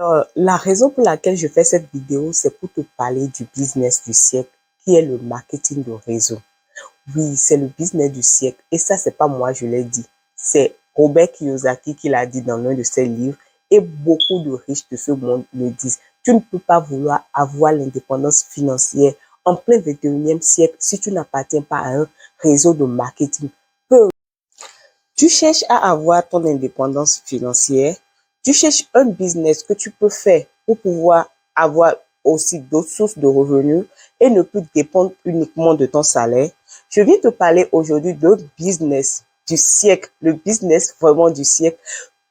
Alors, la raison pour laquelle je fais cette vidéo, c'est pour te parler du business du siècle, qui est le marketing de réseau. Oui, c'est le business du siècle. Et ça, c'est pas moi, je l'ai dit. C'est Robert Kiyosaki qui l'a dit dans l'un de ses livres. Et beaucoup de riches de ce monde le disent. Tu ne peux pas vouloir avoir l'indépendance financière en plein 21e siècle si tu n'appartiens pas à un réseau de marketing. Tu cherches à avoir ton indépendance financière. Tu cherches un business que tu peux faire pour pouvoir avoir aussi d'autres sources de revenus et ne plus dépendre uniquement de ton salaire. Je viens te parler aujourd'hui d'un business du siècle, le business vraiment du siècle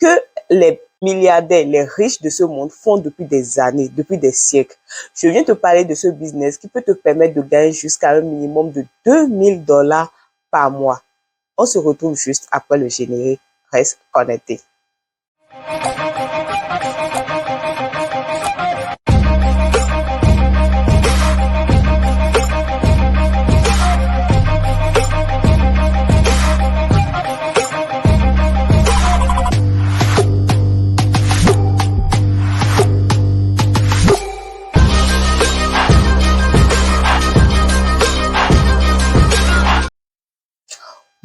que les milliardaires, les riches de ce monde font depuis des années, depuis des siècles. Je viens te parler de ce business qui peut te permettre de gagner jusqu'à un minimum de $2000 par mois. On se retrouve juste après le générique. Reste connecté.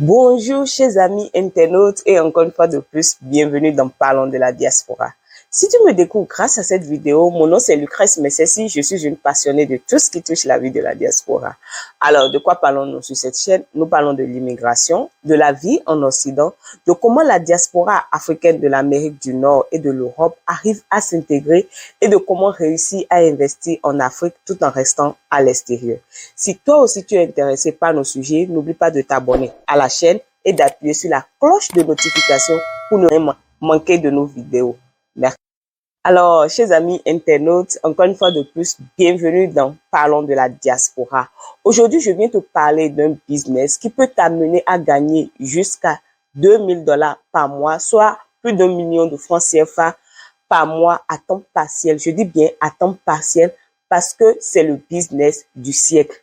Bonjour chers amis internautes et encore une fois de plus, bienvenue dans Parlons de la diaspora. Si tu me découvres grâce à cette vidéo, mon nom c'est Lucrèce Messessi, je suis une passionnée de tout ce qui touche la vie de la diaspora. Alors, de quoi parlons-nous sur cette chaîne? Nous parlons de l'immigration, de la vie en Occident, de comment la diaspora africaine de l'Amérique du Nord et de l'Europe arrive à s'intégrer et de comment réussir à investir en Afrique tout en restant à l'extérieur. Si toi aussi tu es intéressé par nos sujets, n'oublie pas de t'abonner à la chaîne et d'appuyer sur la cloche de notification pour ne rien manquer de nos vidéos. Merci. Alors, chers amis internautes, encore une fois de plus, bienvenue dans Parlons de la diaspora. Aujourd'hui, je viens te parler d'un business qui peut t'amener à gagner jusqu'à $2000 par mois, soit plus d'1 million de francs CFA par mois à temps partiel. Je dis bien à temps partiel parce que c'est le business du siècle.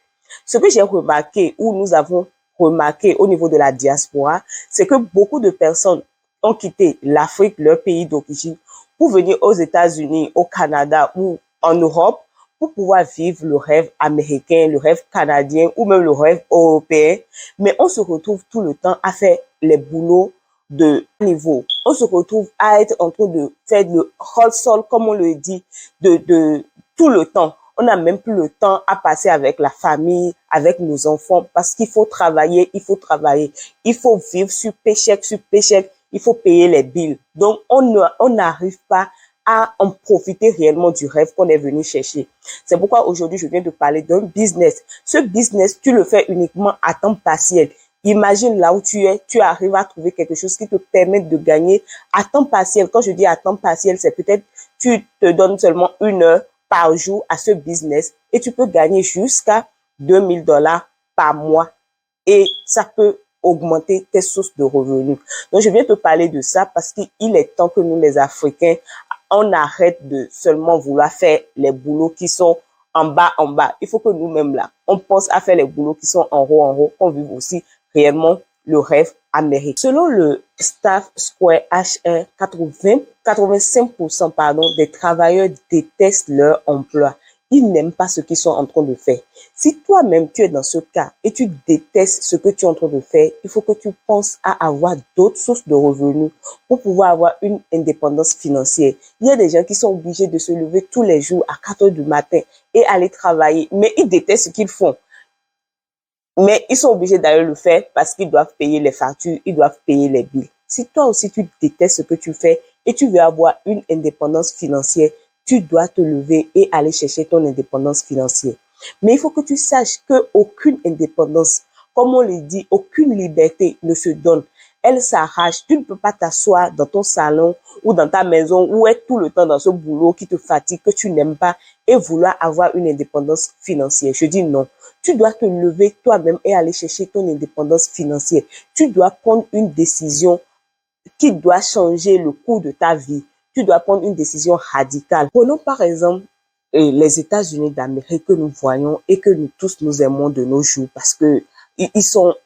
Ce que j'ai remarqué, ou nous avons remarqué au niveau de la diaspora, c'est que beaucoup de personnes ont quitté l'Afrique, leur pays d'origine, pour venir aux États-Unis, au Canada ou en Europe pour pouvoir vivre le rêve américain, le rêve canadien ou même le rêve européen. Mais on se retrouve tout le temps à faire les boulots de niveau. On se retrouve à être en train de faire le hustle, comme on le dit, de tout le temps. On n'a même plus le temps à passer avec la famille, avec nos enfants, parce qu'il faut travailler, il faut travailler. Il faut vivre sur paycheck, il faut payer les billes. Donc, on n'arrive pas à en profiter réellement du rêve qu'on est venu chercher. C'est pourquoi aujourd'hui, je viens de parler d'un business. Ce business, tu le fais uniquement à temps partiel. Imagine là où tu es, tu arrives à trouver quelque chose qui te permet de gagner à temps partiel. Quand je dis à temps partiel, c'est peut-être tu te donnes seulement 1 heure par jour à ce business et tu peux gagner jusqu'à $2000 par mois et ça peut augmenter tes sources de revenus. Donc, je viens te parler de ça parce qu'il est temps que nous, les Africains, on arrête de seulement vouloir faire les boulots qui sont en bas. Il faut que nous-mêmes, là, on pense à faire les boulots qui sont en haut, qu'on vive aussi réellement le rêve américain. Selon le Staff Square HR, 85% des travailleurs détestent leur emploi. Ils n'aiment pas ce qu'ils sont en train de faire. Si toi-même tu es dans ce cas et tu détestes ce que tu es en train de faire, il faut que tu penses à avoir d'autres sources de revenus pour pouvoir avoir une indépendance financière. Il y a des gens qui sont obligés de se lever tous les jours à 4 heures du matin et aller travailler, mais ils détestent ce qu'ils font. Mais ils sont obligés d'aller le faire parce qu'ils doivent payer les factures, ils doivent payer les billes. Si toi aussi tu détestes ce que tu fais et tu veux avoir une indépendance financière, tu dois te lever et aller chercher ton indépendance financière. Mais il faut que tu saches qu'aucune indépendance, comme on le dit, aucune liberté ne se donne. Elle s'arrache. Tu ne peux pas t'asseoir dans ton salon ou dans ta maison ou être tout le temps dans ce boulot qui te fatigue, que tu n'aimes pas et vouloir avoir une indépendance financière. Je dis non. Tu dois te lever toi-même et aller chercher ton indépendance financière. Tu dois prendre une décision qui doit changer le cours de ta vie. Tu dois prendre une décision radicale. Prenons par exemple les États-Unis d'Amérique que nous voyons et que nous tous nous aimons de nos jours parce que ils sont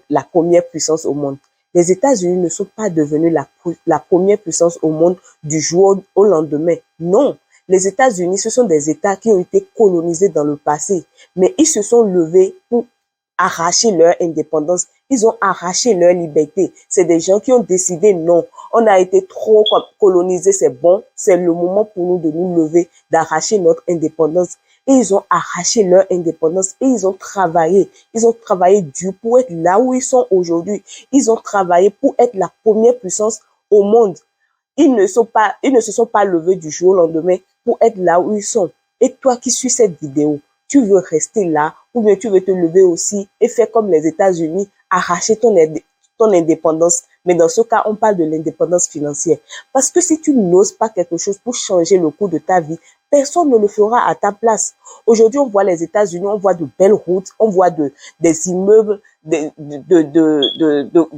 la première puissance au monde. Les États-Unis ne sont pas devenus la première puissance au monde du jour au lendemain. Non, les États-Unis, ce sont des États qui ont été colonisés dans le passé, mais ils se sont levés pour arracher leur indépendance. Ils ont arraché leur liberté. C'est des gens qui ont décidé non, on a été trop colonisés, c'est bon, c'est le moment pour nous de nous lever, d'arracher notre indépendance. Et ils ont arraché leur indépendance et ils ont travaillé. Ils ont travaillé dur pour être là où ils sont aujourd'hui. Ils ont travaillé pour être la première puissance au monde. Ils ne se sont pas levés du jour au lendemain pour être là où ils sont. Et toi qui suis cette vidéo, tu veux rester là ou bien tu veux te lever aussi et faire comme les États-Unis, arracher ton indépendance. Mais dans ce cas, on parle de l'indépendance financière. Parce que si tu n'oses pas quelque chose pour changer le cours de ta vie, personne ne le fera à ta place. Aujourd'hui, on voit les États-Unis, on voit de belles routes, on voit des immeubles de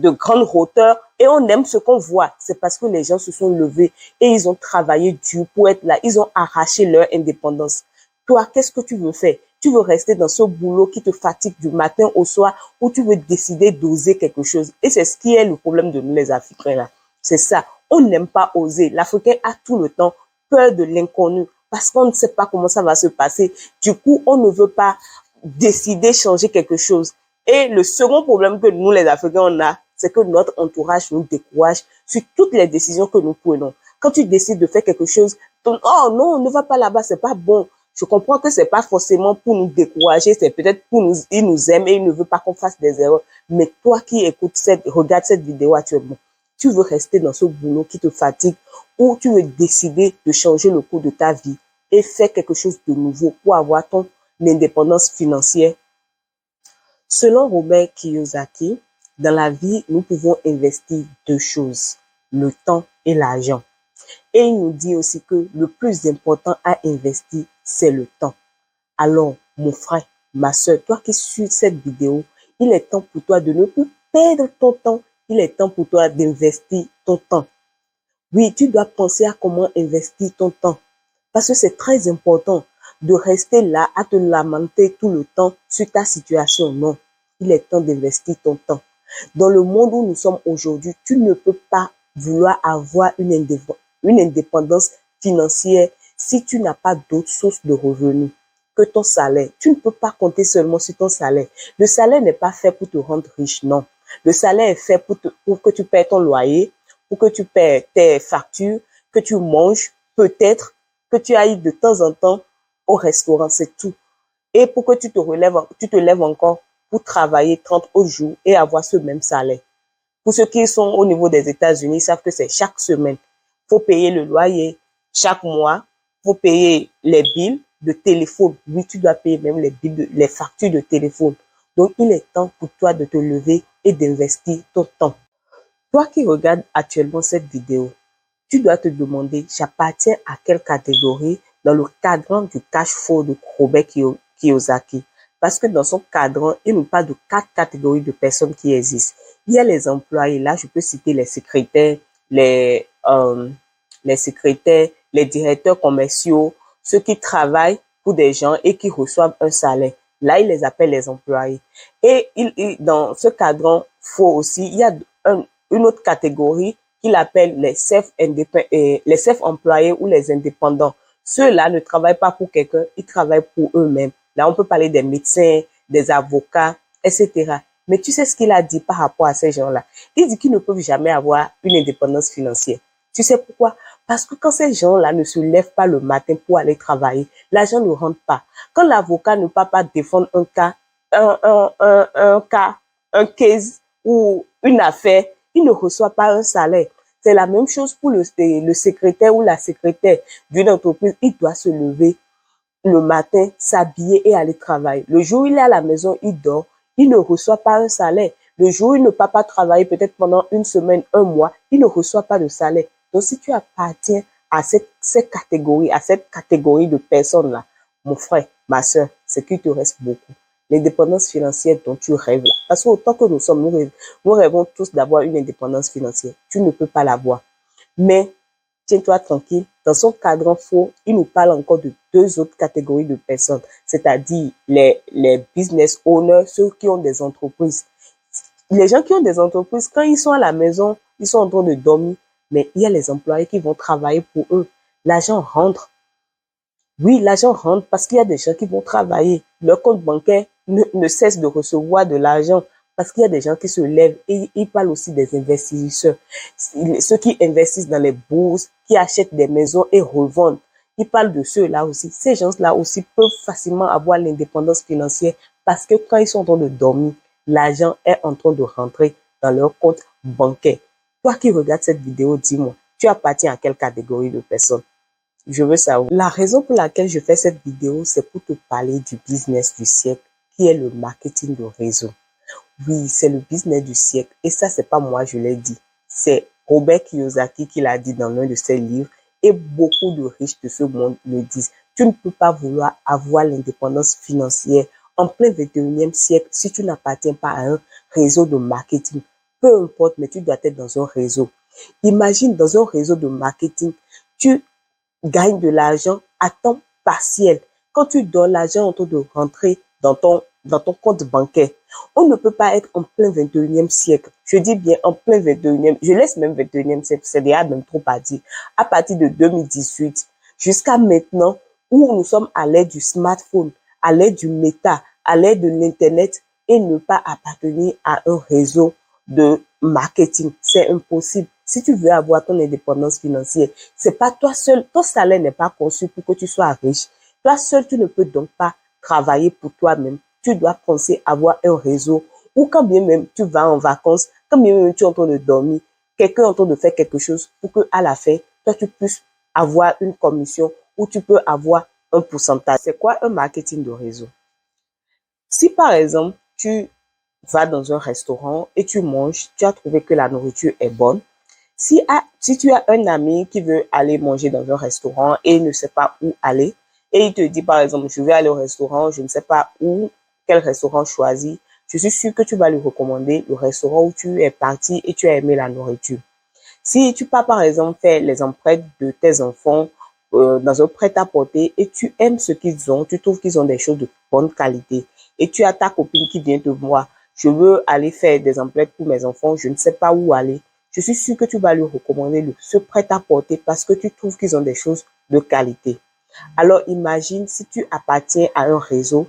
grandes hauteurs et on aime ce qu'on voit. C'est parce que les gens se sont levés et ils ont travaillé dur pour être là. Ils ont arraché leur indépendance. Toi, qu'est-ce que tu veux faire? Tu veux rester dans ce boulot qui te fatigue du matin au soir ou tu veux décider d'oser quelque chose? Et c'est ce qui est le problème de nous les Africains là. C'est ça. On n'aime pas oser. L'Africain a tout le temps peur de l'inconnu parce qu'on ne sait pas comment ça va se passer. Du coup, on ne veut pas décider changer quelque chose. Et le second problème que nous les Africains on a, c'est que notre entourage nous décourage sur toutes les décisions que nous prenons. Quand tu décides de faire quelque chose, oh non, ne va pas là-bas, c'est pas bon. Je comprends que c'est pas forcément pour nous décourager, c'est peut-être pour nous, il nous aime et il ne veut pas qu'on fasse des erreurs. Mais toi qui regarde cette vidéo actuellement, tu veux rester dans ce boulot qui te fatigue ou tu veux décider de changer le cours de ta vie et faire quelque chose de nouveau pour avoir ton indépendance financière. Selon Robert Kiyosaki, dans la vie, nous pouvons investir deux choses, le temps et l'argent. Et il nous dit aussi que le plus important à investir, c'est le temps. Alors, mon frère, ma soeur, toi qui suis cette vidéo, il est temps pour toi de ne plus perdre ton temps. Il est temps pour toi d'investir ton temps. Oui, tu dois penser à comment investir ton temps. Parce que c'est très important de rester là à te lamenter tout le temps sur ta situation. Non, il est temps d'investir ton temps. Dans le monde où nous sommes aujourd'hui, tu ne peux pas vouloir avoir une indépendance financière si tu n'as pas d'autres sources de revenus que ton salaire. Tu ne peux pas compter seulement sur ton salaire. Le salaire n'est pas fait pour te rendre riche, non. Le salaire est fait pour que tu paies ton loyer, pour que tu paies tes factures, que tu manges, peut-être que tu ailles de temps en temps au restaurant, c'est tout. Et pour que tu te lèves encore pour travailler 30 autres jours et avoir ce même salaire. Pour ceux qui sont au niveau des États-Unis, ils savent que c'est chaque semaine. Faut payer le loyer chaque mois. Faut payer les billes de téléphone. Oui, tu dois payer même les factures de téléphone. Donc, il est temps pour toi de te lever et d'investir ton temps. Toi qui regardes actuellement cette vidéo, tu dois te demander, j'appartiens à quelle catégorie dans le cadran du cash flow de Robert Kiyosaki. Parce que dans son cadran, il nous parle de 4 catégories de personnes qui existent. Il y a les employés, là je peux citer les secrétaires, les secrétaires, les directeurs commerciaux, ceux qui travaillent pour des gens et qui reçoivent un salaire. Là, il les appelle les employés. Et dans ce cadran, aussi, il y a une autre catégorie qu'il appelle les self-employés ou les indépendants. Ceux-là ne travaillent pas pour quelqu'un, ils travaillent pour eux-mêmes. Là, on peut parler des médecins, des avocats, etc. Mais tu sais ce qu'il a dit par rapport à ces gens-là? Il dit qu'ils ne peuvent jamais avoir une indépendance financière. Tu sais pourquoi? Parce que quand ces gens-là ne se lèvent pas le matin pour aller travailler, l'argent ne rentre pas. Quand l'avocat ne peut pas défendre un cas, un case ou une affaire, il ne reçoit pas un salaire. C'est la même chose pour le secrétaire ou la secrétaire d'une entreprise. Il doit se lever le matin, s'habiller et aller travailler. Le jour où il est à la maison, il dort, il ne reçoit pas un salaire. Le jour où il ne peut pas travailler, peut-être pendant une semaine, un mois, il ne reçoit pas de salaire. Donc, si tu appartiens à cette catégorie de personnes-là, mon frère, ma soeur, c'est qu'il te reste beaucoup. L'indépendance financière dont tu rêves là. Parce qu'autant que nous sommes, nous rêvons tous d'avoir une indépendance financière. Tu ne peux pas l'avoir. Mais, tiens-toi tranquille. Dans son cadran faux, il nous parle encore de 2 autres catégories de personnes, c'est-à-dire les business owners, ceux qui ont des entreprises. les gens qui ont des entreprises, quand ils sont à la maison, ils sont en train de dormir, mais il y a les employés qui vont travailler pour eux. L'argent rentre. Oui, l'argent rentre parce qu'il y a des gens qui vont travailler. Leur compte bancaire ne cesse de recevoir de l'argent parce qu'il y a des gens qui se lèvent et ils parlent aussi des investisseurs. Ceux qui investissent dans les bourses, qui achètent des maisons et revendent. Ils parlent de ceux-là aussi. Ces gens-là aussi peuvent facilement avoir l'indépendance financière parce que quand ils sont en train de dormir, l'argent est en train de rentrer dans leur compte bancaire. Toi qui regardes cette vidéo, dis-moi, tu appartiens à quelle catégorie de personnes? Je veux savoir. La raison pour laquelle je fais cette vidéo, c'est pour te parler du business du siècle, qui est le marketing de réseau. Oui, c'est le business du siècle. Et ça, c'est pas moi, je l'ai dit. C'est Robert Kiyosaki qui l'a dit dans l'un de ses livres. Et beaucoup de riches de ce monde le disent. Tu ne peux pas vouloir avoir l'indépendance financière en plein 21e siècle si tu n'appartiens pas à un réseau de marketing. Peu importe, mais tu dois être dans un réseau. Imagine dans un réseau de marketing, tu gagnes de l'argent à temps partiel. Quand tu donnes l'argent en train de rentrer dans ton compte bancaire, on ne peut pas être en plein 21e siècle. Je dis bien en plein 21e, je laisse même 21e siècle, c'est déjà même trop à dire. À partir de 2018 jusqu'à maintenant, où nous sommes à l'aide du smartphone, à l'aide du méta, à l'aide de l'internet et ne pas appartenir à un réseau de marketing. C'est impossible. Si tu veux avoir ton indépendance financière, c'est pas toi seul. Ton salaire n'est pas conçu pour que tu sois riche. Toi seul, tu ne peux donc pas travailler pour toi-même. Tu dois penser avoir un réseau ou quand bien même tu vas en vacances, quand bien même tu es en train de dormir, quelqu'un est en train de faire quelque chose pour que à la fin, toi tu puisses avoir une commission ou tu peux avoir un pourcentage. C'est quoi un marketing de réseau? Si par exemple, tu vas dans un restaurant et tu manges, tu as trouvé que la nourriture est bonne. Si tu as un ami qui veut aller manger dans un restaurant et il ne sait pas où aller, et il te dit par exemple, je vais aller au restaurant, je ne sais pas où, quel restaurant choisir, je suis sûre que tu vas lui recommander le restaurant où tu es parti et tu as aimé la nourriture. Si tu pars par exemple faire les empreintes de tes enfants dans un prêt-à-porter et tu aimes ce qu'ils ont, tu trouves qu'ils ont des choses de bonne qualité et tu as ta copine qui vient te voir, je veux aller faire des empreintes pour mes enfants, je ne sais pas où aller. Je suis sûre que tu vas lui recommander ce prêt-à-porter parce que tu trouves qu'ils ont des choses de qualité. Alors imagine si tu appartiens à un réseau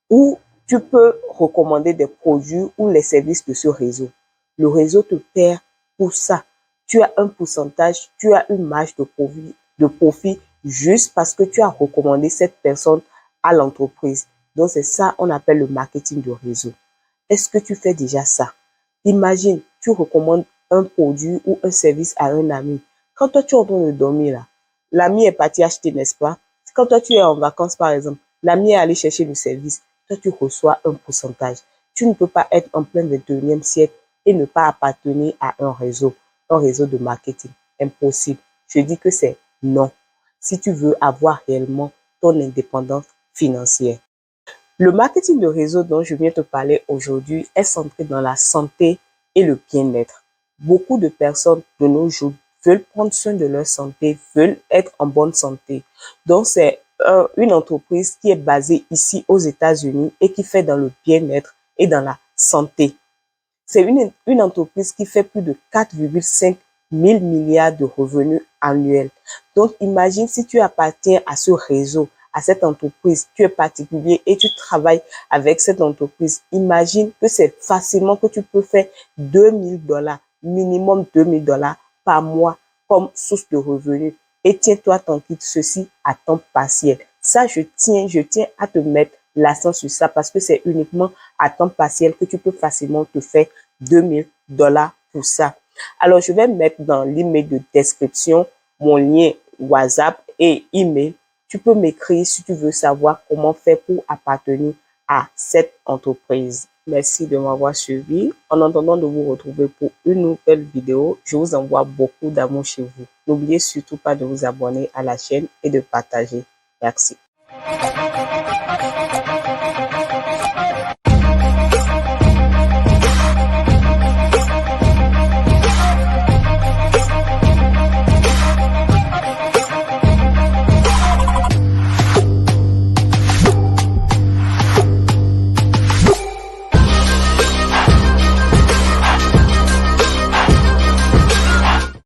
où tu peux recommander des produits ou les services de ce réseau. Le réseau te perd pour ça. Tu as un pourcentage, tu as une marge de profit juste parce que tu as recommandé cette personne à l'entreprise. Donc c'est ça on appelle le marketing de réseau. Est-ce que tu fais déjà ça? Imagine, tu recommandes un produit ou un service à un ami. Quand toi tu es en train de dormir là, l'ami est parti acheter, n'est-ce pas? Quand toi tu es en vacances par exemple, l'ami est allé chercher le service. Toi tu reçois un pourcentage. Tu ne peux pas être en plein 21e siècle et ne pas appartenir à un réseau de marketing. Impossible. Je dis que c'est non. Si tu veux avoir réellement ton indépendance financière. Le marketing de réseau dont je viens te parler aujourd'hui est centré dans la santé et le bien-être. Beaucoup de personnes de nos jours veulent prendre soin de leur santé, veulent être en bonne santé. Donc, c'est une entreprise qui est basée ici aux États-Unis et qui fait dans le bien-être et dans la santé. C'est une entreprise qui fait plus de 4,5 000 milliards de revenus annuels. Donc, imagine si tu appartiens à ce réseau, à cette entreprise, tu es particulier et tu travailles avec cette entreprise. Imagine que c'est facilement que tu peux faire $2,000, minimum $2,000 par mois comme source de revenus. Et tiens-toi tranquille, ceci à temps partiel. Ça, je tiens à te mettre l'accent sur ça parce que c'est uniquement à temps partiel que tu peux facilement te faire $2,000 pour ça. Alors, je vais mettre dans l'email de description mon lien WhatsApp et email. Tu peux m'écrire si tu veux savoir comment faire pour appartenir à cette entreprise. Merci de m'avoir suivi. En attendant de vous retrouver pour une nouvelle vidéo, je vous envoie beaucoup d'amour chez vous. N'oubliez surtout pas de vous abonner à la chaîne et de partager. Merci.